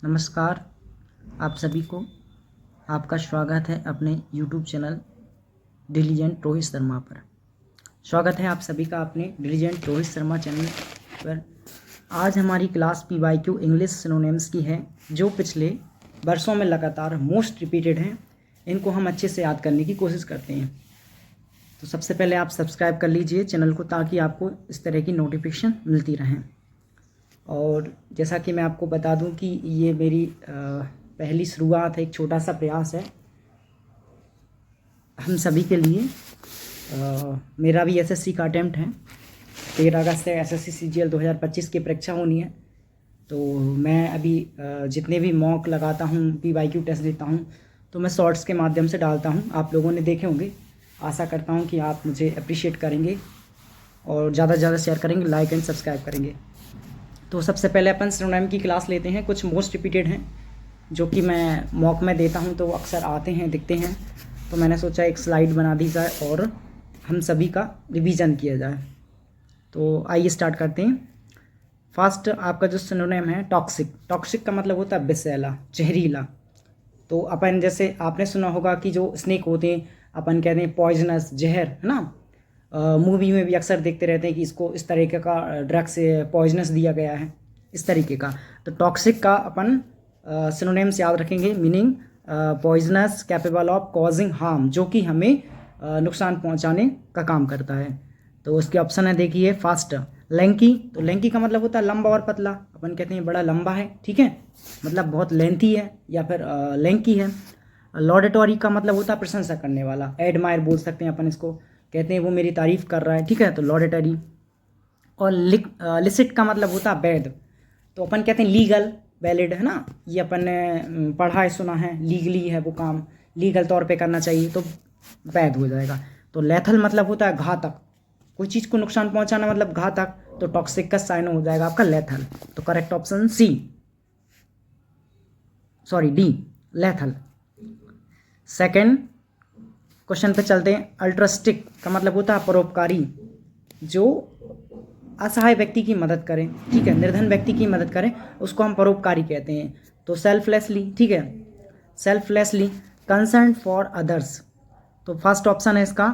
नमस्कार आप सभी को। आपका स्वागत है अपने YouTube channel diligent Rohit Sharma पर। स्वागत है आप सभी का अपने डिलीजेंट रोहित शर्मा चैनल पर। आज हमारी क्लास PYQ इंग्लिश सिनोनिम्स की है, जो पिछले वर्षों में लगातार मोस्ट रिपीटेड हैं। इनको हम अच्छे से याद करने की कोशिश करते हैं। तो सबसे पहले आप सब्सक्राइब कर लीजिए चैनल को, ताकि आपको इस तरह की नोटिफिकेशन मिलती रहें। और जैसा कि मैं आपको बता दूं कि ये मेरी पहली शुरुआत है, एक छोटा सा प्रयास है हम सभी के लिए। मेरा भी SSC का अटेम्प्ट है। 13 अगस्त से SSC CGL 2025 की परीक्षा होनी है। तो मैं अभी जितने भी मॉक लगाता हूँ, PYQ टेस्ट देता हूँ, तो मैं शॉर्ट्स के माध्यम से डालता हूँ। आप लोगों ने देखे होंगे। आशा करता हूँ कि आप मुझे अप्रिशिएट करेंगे और ज़्यादा से ज़्यादा शेयर करेंगे, लाइक एंड सब्सक्राइब करेंगे। तो सबसे पहले अपन सिनोनिम की क्लास लेते हैं। कुछ मोस्ट रिपीटेड हैं जो कि मैं मॉक में देता हूं, तो वो अक्सर आते हैं, दिखते हैं। तो मैंने सोचा एक स्लाइड बना दी जाए और हम सभी का रिवीजन किया जाए। तो आइए स्टार्ट करते हैं। फर्स्ट आपका जो सिनोनिम है टॉक्सिक। टॉक्सिक का मतलब होता है विषैला, जहरीला। तो अपन जैसे आपने सुना होगा कि जो स्नेक होते हैं अपन कहते हैं पॉइजनस, जहर, है ना। मूवी में भी अक्सर देखते रहते हैं कि इसको इस तरीके का ड्रग से पॉइजनस दिया गया है, इस तरीके का। तो टॉक्सिक का अपन सिनोनिम्स याद रखेंगे। Meaning poisonous, capable of causing harm, जो कि हमें नुकसान पहुंचाने का काम करता है। तो उसके ऑप्शन है, देखिए फास्ट। लैंकी, तो लैंकी का मतलब होता है लंबा और पतला। अपन कहते हैं बड़ा लंबा है, ठीक है, मतलब बहुत लेंथी है, या फिर लैंकी है। लॉडेटोरी का मतलब होता है प्रशंसा करने वाला। एडमायर बोल सकते हैं अपन इसको, कहते हैं वो मेरी तारीफ कर रहा है, ठीक है, तो लॉडेटरी। और लिसिट का मतलब होता है वैध। तो अपन कहते हैं लीगल, वैलिड, है ना। ये अपन ने पढ़ा है, सुना है, लीगली है वो काम, लीगल तौर पे करना चाहिए, तो वैध हो जाएगा। तो लेथल मतलब होता है घातक, कोई चीज़ को नुकसान पहुंचाना मतलब घातक। तो टॉक्सिक का साइन हो जाएगा आपका लेथल। तो correct option D, lethal. Second question पे चलते हैं। अल्ट्रस्टिक का मतलब होता है परोपकारी, जो असहाय व्यक्ति की मदद करें, ठीक है, निर्धन व्यक्ति की मदद करें, उसको हम परोपकारी कहते हैं। तो सेल्फलेसली, ठीक है, सेल्फलेसली। कंसर्न फॉर अदर्स, तो फर्स्ट ऑप्शन है इसका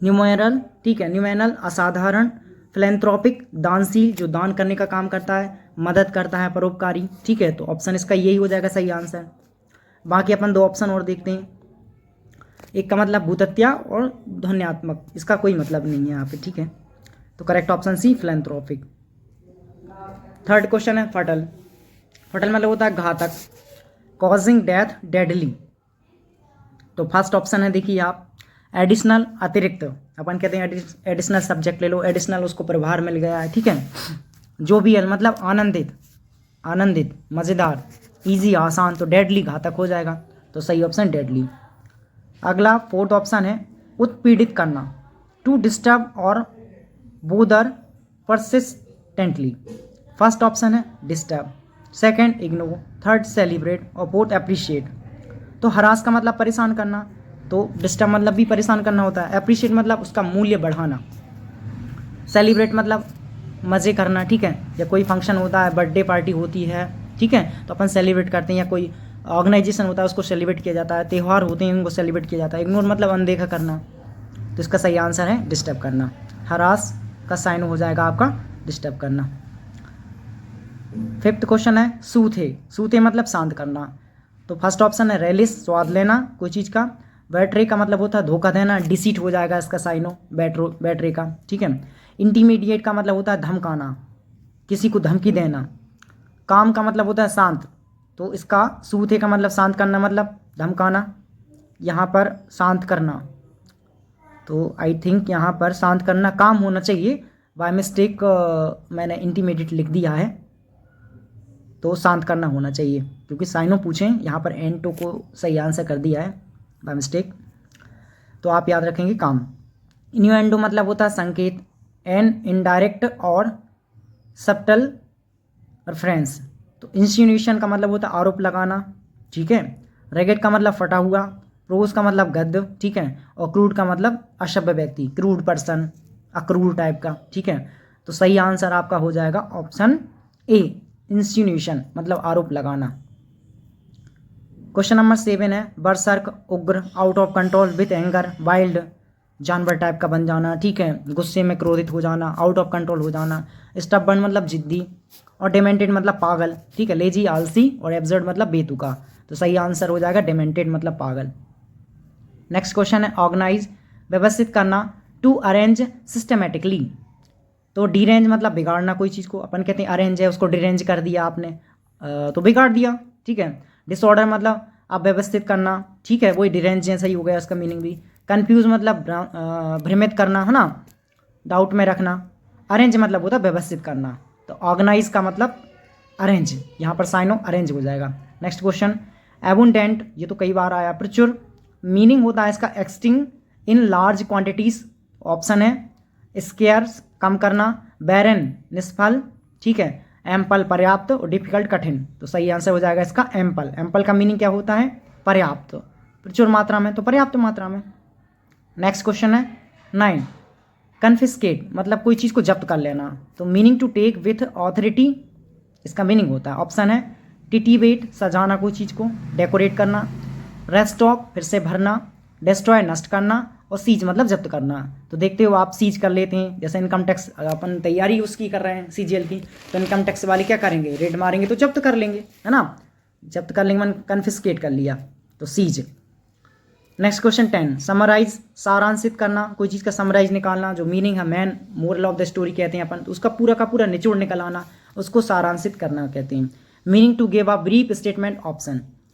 न्यूमेरल, ठीक है, न्यूमेनल, असाधारण। फिलेंथ्रोपिक, दानशील, जो दान करने का काम करता है, मदद करता है, परोपकारी, ठीक है। तो ऑप्शन इसका यही हो जाएगा सही आंसर। बाकी अपन दो ऑप्शन और देखते हैं। एक का मतलब भूतत्या और ध्वन्यात्मक, इसका कोई मतलब नहीं है यहाँ पे, ठीक है। तो correct option C, philanthropic. Third question है फटल। फटल मतलब होता है घातक। Causing death, deadly. तो फर्स्ट ऑप्शन है, देखिए आप, एडिशनल, अतिरिक्त। अपन कहते हैं एडिशनल सब्जेक्ट ले लो, एडिशनल उसको प्रभार मिल गया है, ठीक है। जो भी है मतलब आनंदित, आनंदित, मज़ेदार, इजी, आसान। तो डेडली घातक हो जाएगा। तो सही ऑप्शन डेडली। अगला फोर्थ ऑप्शन है उत्पीड़ित करना, टू डिस्टर्ब और बोदर परसिस्टेंटली। फर्स्ट ऑप्शन है disturb, second ignore, third celebrate और फोर्थ अप्रिशिएट। तो हरास का मतलब परेशान करना, तो डिस्टर्ब मतलब भी परेशान करना होता है। अप्रिशिएट मतलब उसका मूल्य बढ़ाना। सेलिब्रेट मतलब मज़े करना, ठीक है। या कोई फंक्शन होता है, बर्थडे पार्टी होती है, ठीक है, तो अपन सेलिब्रेट करते हैं। या कोई ऑर्गेनाइजेशन होता है, उसको सेलिब्रेट किया जाता है। त्यौहार होते हैं, उनको सेलिब्रेट किया जाता है। इग्नोर मतलब अनदेखा करना। तो इसका सही आंसर है डिस्टर्ब करना। हरास का साइन हो जाएगा आपका डिस्टर्ब करना। फिफ्थ क्वेश्चन है सूथे। सूथे मतलब शांत करना। तो फर्स्ट ऑप्शन है रेलिस, स्वाद लेना कोई चीज़ का। बैटरी का मतलब होता है धोखा देना, डिसीट हो जाएगा इसका साइनो, बैटरी का, ठीक है। इंटीमीडिएट का मतलब होता है धमकाना, किसी को धमकी देना। काम का मतलब होता है शांत, तो इसका सूथे का मतलब शांत करना, मतलब धमकाना, यहाँ पर शांत करना। तो आई थिंक यहाँ पर शांत करना काम होना चाहिए। बाय मिस्टेक मैंने इंटीमीडिएट लिख दिया है, तो शांत करना होना चाहिए, क्योंकि साइनो पूछें, यहाँ पर एन टू को सही आंसर कर दिया है बाय मिस्टेक। तो आप याद रखेंगे काम। इन्यूएंडो मतलब होता है संकेत, एन इनडायरेक्ट और सब्टल रेफरेंस। तो इंसिनुएशन का मतलब होता है आरोप लगाना, ठीक है। रेगेट का मतलब फटा हुआ। प्रोज का मतलब गद्य, ठीक है। और क्रूड का मतलब असभ्य व्यक्ति, क्रूड पर्सन, अक्रूड टाइप का, ठीक है। तो सही आंसर आपका हो जाएगा ऑप्शन ए, इंसिन्यूएशन मतलब आरोप लगाना। क्वेश्चन नंबर 7 है बरसर्क, उग्र, out of control, with anger, wild, जानवर टाइप का बन जाना, ठीक है, गुस्से में क्रोधित हो जाना, आउट ऑफ कंट्रोल हो जाना, स्टबर्न मतलब जिद्दी, और डिमेंटेड मतलब पागल, ठीक है, लेजी आलसी, और एब्सर्ड मतलब बेतुका। तो सही आंसर हो जाएगा डिमेंटेड मतलब पागल। नेक्स्ट क्वेश्चन है ऑर्गेनाइज, व्यवस्थित करना, टू अरेंज सिस्टमेटिकली। तो डीरेंज मतलब बिगाड़ना कोई चीज़ को, अपन कहते हैं अरेंज है उसको डिरेंज कर दिया आपने, तो बिगाड़ दिया, ठीक है। डिसऑर्डर मतलब आप व्यवस्थित करना, ठीक है, वही डिरेंज जैसा ही हो गया उसका मीनिंग भी। कंफ्यूज मतलब भ्रमित करना, है ना, डाउट में रखना। अरेंज मतलब होता है व्यवस्थित करना, तो ऑर्गेनाइज का मतलब अरेंज, यहाँ पर साइन ऑफ अरेंज हो जाएगा। नेक्स्ट क्वेश्चन एबुंडेंट, ये तो कई बार आया, प्रचुर, मीनिंग होता है इसका existing in large quantities, option है स्केयर्स कम करना, बैरन निष्फल, ठीक है, एम्पल पर्याप्त, और डिफिकल्ट कठिन। तो सही आंसर हो जाएगा इसका एम्पल। एम्पल का मीनिंग क्या होता है, पर्याप्त, प्रचुर मात्रा में, तो पर्याप्त मात्रा में। नेक्स्ट क्वेश्चन है 9 कन्फिस्केट मतलब कोई चीज़ को जब्त कर लेना, तो meaning to take with authority, इसका मीनिंग होता है, ऑप्शन है टिटिवेट सजाना कोई चीज़ को, डेकोरेट करना, रेस्टॉक फिर से भरना, डिस्ट्रॉय नष्ट करना, और सीज मतलब जब्त करना। तो देखते हो आप सीज कर लेते हैं, जैसे इनकम टैक्स अपन तैयारी उसकी कर रहे हैं सीजीएल की, तो इनकम टैक्स वाले क्या करेंगे, रेड मारेंगे तो जब्त कर लेंगे, है ना, जब्त कर लेंगे, मन कन्फिस्केट कर लिया, तो सीज। नेक्स्ट क्वेश्चन 10 समराइज, सारांशित करना, कोई चीज़ का समराइज निकालना, जो मीनिंग है main moral of the story कहते हैं अपन, तो उसका पूरा का पूरा निचोड़ निकल आना, उसको सारांशित करना कहते हैं। Meaning to give a brief statement,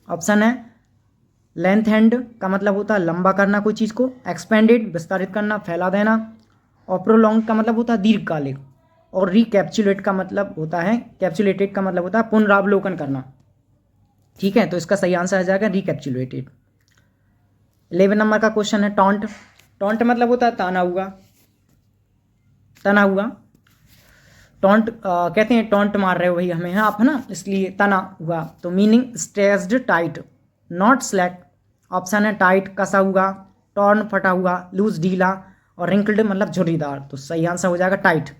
option है लेंथ हैंड का मतलब होता है लंबा करना कोई चीज़ को, एक्सपेंडेड विस्तारित करना, फैला देना, और प्रोलॉन्ग का मतलब होता है दीर्घकालिक, और रिकैप्चुलेट का मतलब होता है, कैप्चुलेटेड का मतलब होता है पुनरावलोकन करना, ठीक है, तो इसका सही आंसर आ जाएगा रिकैप्चुलेटेड। 11 नंबर का क्वेश्चन है टॉन्ट, टॉन्ट मतलब होता है ताना हुआ, तना हुआ, टॉन्ट कहते हैं टॉन्ट मार रहे हो भाई हमें, हाँ आप, है ना, इसलिए तना हुआ। तो meaning stressed tight, not slack, option है टाइट कसा हुआ, टॉर्न फटा हुआ, लूज ढीला, और रिंकल्ड मतलब झुर्रीदार। तो सही आंसर हो जाएगा टाइट।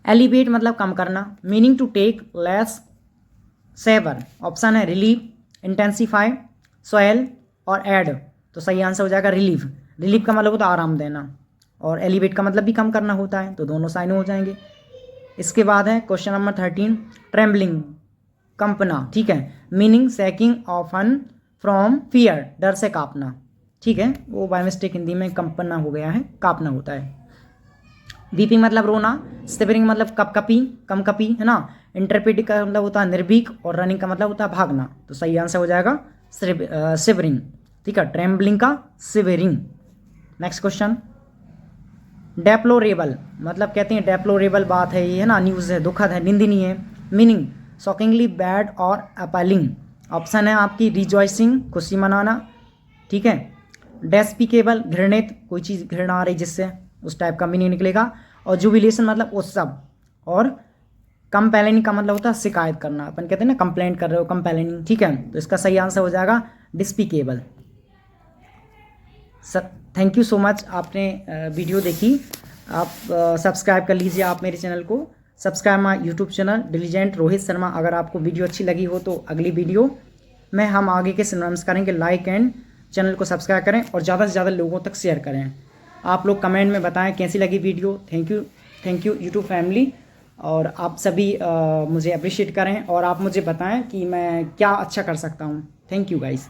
एलिवेट मतलब कम करना, meaning to take less severe, option है रिलीव, इंटेंसीफाई, सोयल, और ऐड। तो सही आंसर हो जाएगा रिलीव। रिलीव का मतलब होता है आराम देना, और एलिवेट का मतलब भी कम करना होता है, तो दोनों साइन हो जाएंगे। इसके बाद है क्वेश्चन नंबर 13 ट्रेम्बलिंग, कंपना, ठीक है, meaning sacking often from fear, डर से कांपना, ठीक है, वो बाय मिस्टेक हिंदी में कंपना हो गया है, कांपना होता है। वीपिंग मतलब रोना, सिवरिंग मतलब कपकपी, कमकपी, है ना, इंटरप्रेटिंग का मतलब होता है निर्भीक, और रनिंग का मतलब होता है भागना। तो सही आंसर हो जाएगा सिवरिंग, ठीक है, ट्रेम्बलिंग का सिवरिंग। नेक्स्ट क्वेश्चन डेप्लोरेबल मतलब कहते हैं डेप्लोरेबल बात है ये, है ना, न्यूज़ है, दुखद है, निंदनीय है, मीनिंग शॉकिंगली बैड और अपैलिंग, ऑप्शन है आपकी रिजॉइसिंग खुशी मनाना, ठीक है, डेस्पिकेबल घृणित, कोई चीज़ घृणा आ रही जिससे, उस टाइप का मीनिंग निकलेगा, और जुबिलेशन मतलब उत्सव, और कंपेलिंग का मतलब होता है शिकायत करना, अपन कहते हैं ना कंप्लेंट कर रहे हो, कंपेलिंग, ठीक है, तो इसका सही आंसर हो जाएगा despicable. Sir thank you so much, आपने वीडियो देखी, आप सब्सक्राइब कर लीजिए आप मेरे चैनल को, subscribe my YouTube channel diligent Rohit Sharma. अगर आपको वीडियो अच्छी लगी हो तो अगली वीडियो में हम आगे के सिनोनिम्स करेंगे, लाइक एंड चैनल को सब्सक्राइब करें और ज़्यादा से ज़्यादा लोगों तक शेयर करें। आप लोग कमेंट में बताएं कैसी लगी video. Thank you YouTube family, और आप सभी मुझे अप्रिशिएट करें, और आप मुझे बताएं कि मैं क्या अच्छा कर सकता हूँ। Thank you guys.